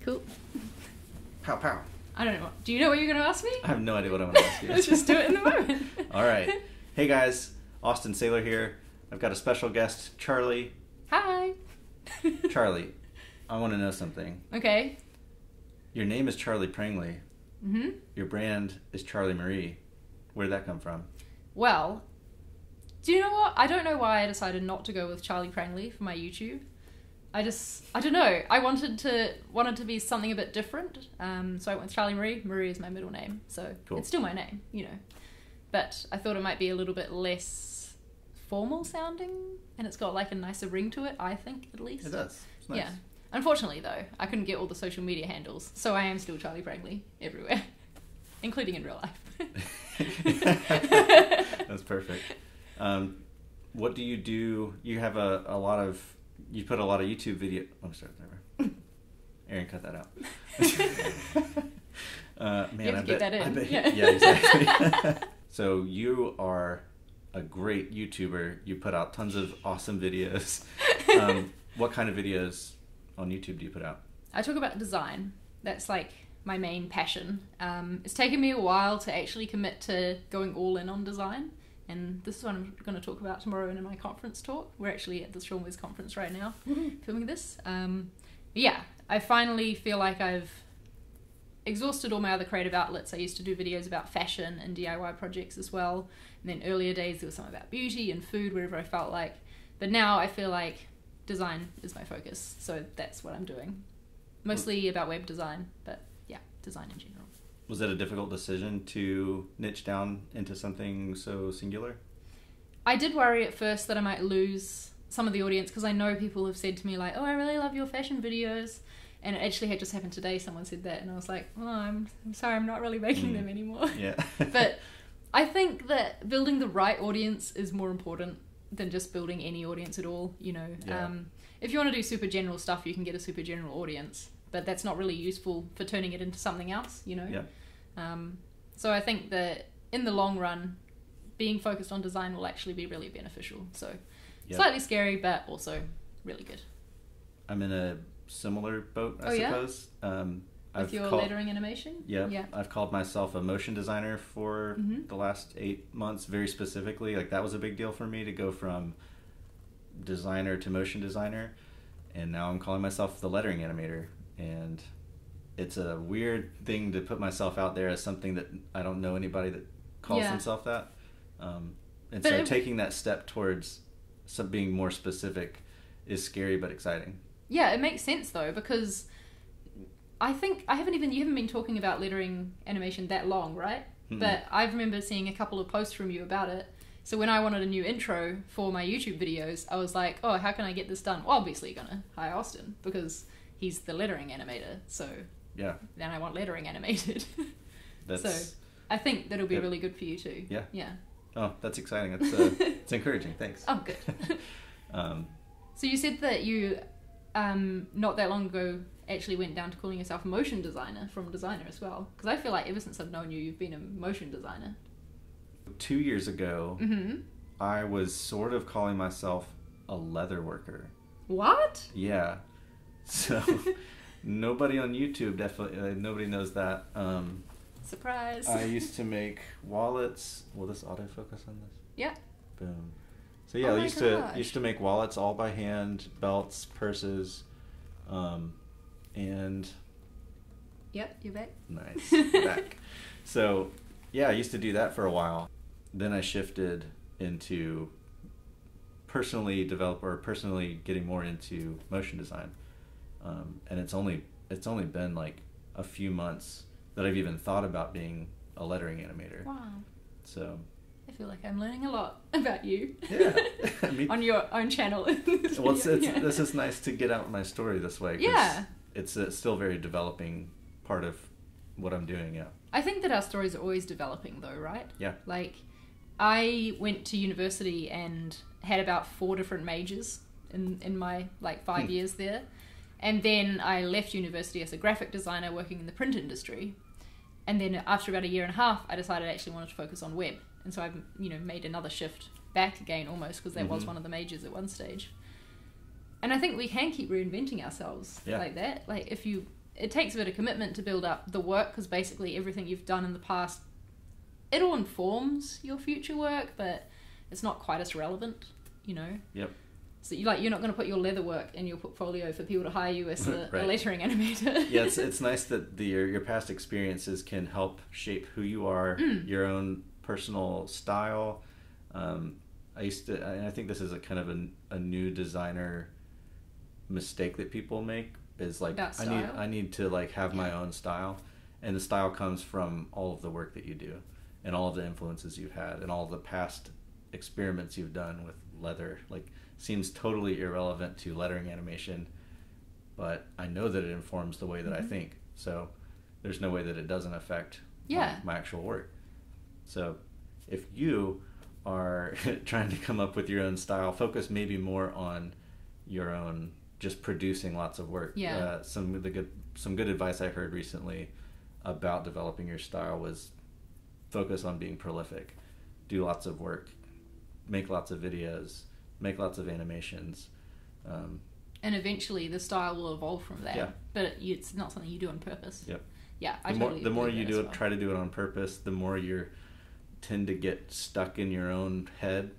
Cool. Pow pow. I don't know. Do you know what you're going to ask me? I have no idea what I'm going to ask you. Let's just do it in the moment. All right. Hey guys, Austin Saylor here. I've got a special guest, Charli. Hi. Charli, I want to know something. Okay. Your name is Charli Prangley. Mm-hmm. Your brand is Charli Marie. Where did that come from? Well, do you know what? I don't know why I decided not to go with Charli Prangley for my YouTube. I don't know. I wanted to be something a bit different. So I went with Charli Marie. Marie is my middle name, so Cool. It's still my name, you know. But I thought it might be a little bit less formal sounding, and it's got like a nicer ring to it, I think, at least. It does. It's nice. Yeah. Unfortunately, though, I couldn't get all the social media handles, so I am still Charli Prangley everywhere, including in real life. That's perfect. What do you do? You have you put a lot of YouTube video. I'm sorry, never. Aaron, cut that out. Man, you have to get that in. Yeah, exactly. So you are a great YouTuber. You put out tons of awesome videos. What kind of videos on YouTube do you put out? I talk about design. That's like my main passion. It's taken me a while to actually commit to going all in on design. And this is what I'm going to talk about tomorrow in my conference talk. We're actually at the seanwes conference right now, filming this. Yeah, I finally feel like I've exhausted all my other creative outlets. I used to do videos about fashion and DIY projects as well. And then earlier days there was some about beauty and food, wherever I felt like. But now I feel like design is my focus. So that's what I'm doing. Mostly about web design, but yeah, design in general. Was it a difficult decision to niche down into something so singular? I did worry at first that I might lose some of the audience, because I know people have said to me like, oh, I really love your fashion videos. And it actually had just happened today, someone said that, and I was like, oh, I'm sorry, I'm not really making them anymore. Yeah. But I think that building the right audience is more important than just building any audience at all, you know. Yeah. If you want to do super general stuff, you can get a super general audience, but that's not really useful for turning it into something else, you know. Yeah. So I think that in the long run, being focused on design will actually be really beneficial. So slightly scary, but also really good. I'm in a similar boat, I suppose. With your lettering animation? Yeah. I've called myself a motion designer for the last 8 months, very specifically. Like, that was a big deal for me to go from designer to motion designer. And now I'm calling myself the lettering animator. And it's a weird thing to put myself out there as something that I don't know anybody that calls themselves that. And so taking that step towards being more specific is scary but exciting. Yeah, it makes sense though, because I think you haven't been talking about lettering animation that long, right? Mm-hmm. But I remember seeing a couple of posts from you about it. So when I wanted a new intro for my YouTube videos, I was like, oh, how can I get this done? Well, obviously gonna hire Austin, because he's the lettering animator, so yeah. Then I want lettering animated. So I think that'll be really good for you too. Yeah. Yeah. Oh, that's exciting. It's encouraging. Thanks. Oh, good. So you said that you, not that long ago, actually went down to calling yourself a motion designer from designer as well. Because I feel like ever since I've known you, you've been a motion designer. 2 years ago, I was sort of calling myself a leather worker. What? Yeah. So nobody on YouTube, definitely, nobody knows that. Surprise. I used to make wallets. Will this autofocus on this? Yeah. Boom. So yeah, I used to make wallets all by hand, belts, purses, and... Yep, you're back. Nice. Back. So yeah, I used to do that for a while. Then I shifted into personally getting more into motion design. And it's only been like a few months that I've even thought about being a lettering animator. Wow. So I feel like I'm learning a lot about you. Yeah. On your own channel. Well, this is nice to get out my story this way. Yeah. It's still a very developing part of what I'm doing, yeah. I think that our stories are always developing though, right? Yeah. Like, I went to university and had about 4 different majors in my 5 years there. And then I left university as a graphic designer working in the print industry. And then after about 1.5 years, I decided I actually wanted to focus on web. And so I've made another shift back again almost, because that was one of the majors at one stage. And I think we can keep reinventing ourselves like that. Like if you it takes a bit of commitment to build up the work, because basically everything you've done in the past, it all informs your future work, but it's not quite as relevant, you know? Yep. So you're not going to put your leather work in your portfolio for people to hire you as a Right. lettering animator. Yeah, it's nice that your past experiences can help shape who you are, your own personal style. I think this is a kind of a new designer mistake that people make, is like, I need to like have my own style, and the style comes from all of the work that you do and all of the influences you've had and all of the past experiments you've done with leather. Like, seems totally irrelevant to lettering animation, but I know that it informs the way that I think, so there's no way that it doesn't affect my actual work. So if you are trying to come up with your own style, focus maybe more on your own, just producing lots of work. Some good advice I heard recently about developing your style was focus on being prolific, do lots of work, make lots of videos, make lots of animations, and eventually the style will evolve from that. Yeah. But it's not something you do on purpose. Yep. Yeah, the more you do it, try to do it on purpose, the more you tend to get stuck in your own head,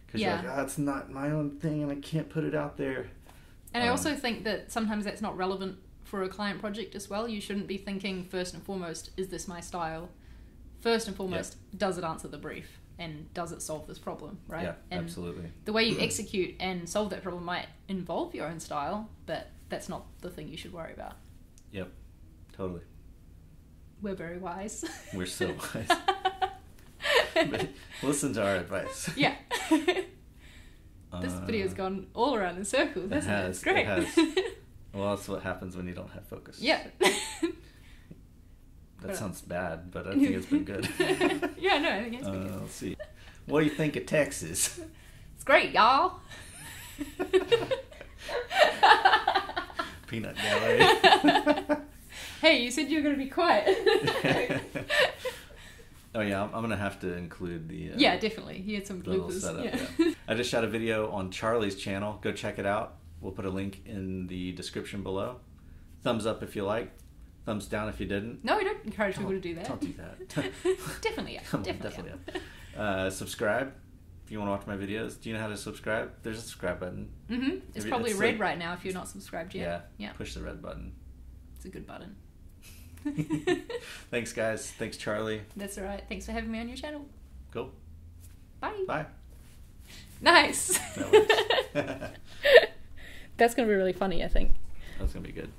because you're like, it's not my own thing and I can't put it out there. And I also think that sometimes that's not relevant for a client project as well. You shouldn't be thinking first and foremost, is this my style? First and foremost, does it answer the brief? And does it solve this problem, right? Yeah, and absolutely. The way you execute and solve that problem might involve your own style, but that's not the thing you should worry about. Yep, totally. We're very wise. We're so wise. But listen to our advice. Yeah. This video's gone all around in circles, hasn't it? It's great. It has. Well, that's what happens when you don't have focus. Yeah. That sounds bad, but I think it's been good. Yeah, no, I think it's been good. Let's see. What do you think of Texas? It's great, y'all. Peanut gallery. Hey, you said you were going to be quiet. Oh yeah, I'm gonna have to include the yeah, definitely. He had some bloopers. Setup, yeah. I just shot a video on Charli's channel. Go check it out. We'll put a link in the description below. Thumbs up if you like. Thumbs down if you didn't. No, we don't encourage people to do that. Don't do that. Definitely, yeah. Definitely. Subscribe if you want to watch my videos. Do you know how to subscribe? There's a subscribe button. Mm-hmm. It's probably red right now if you're not subscribed yet. Yeah. Push the red button. It's a good button. Thanks, guys. Thanks, Charli. That's all right. Thanks for having me on your channel. Cool. Bye. Bye. Nice. That works. That's going to be really funny, I think. That's going to be good.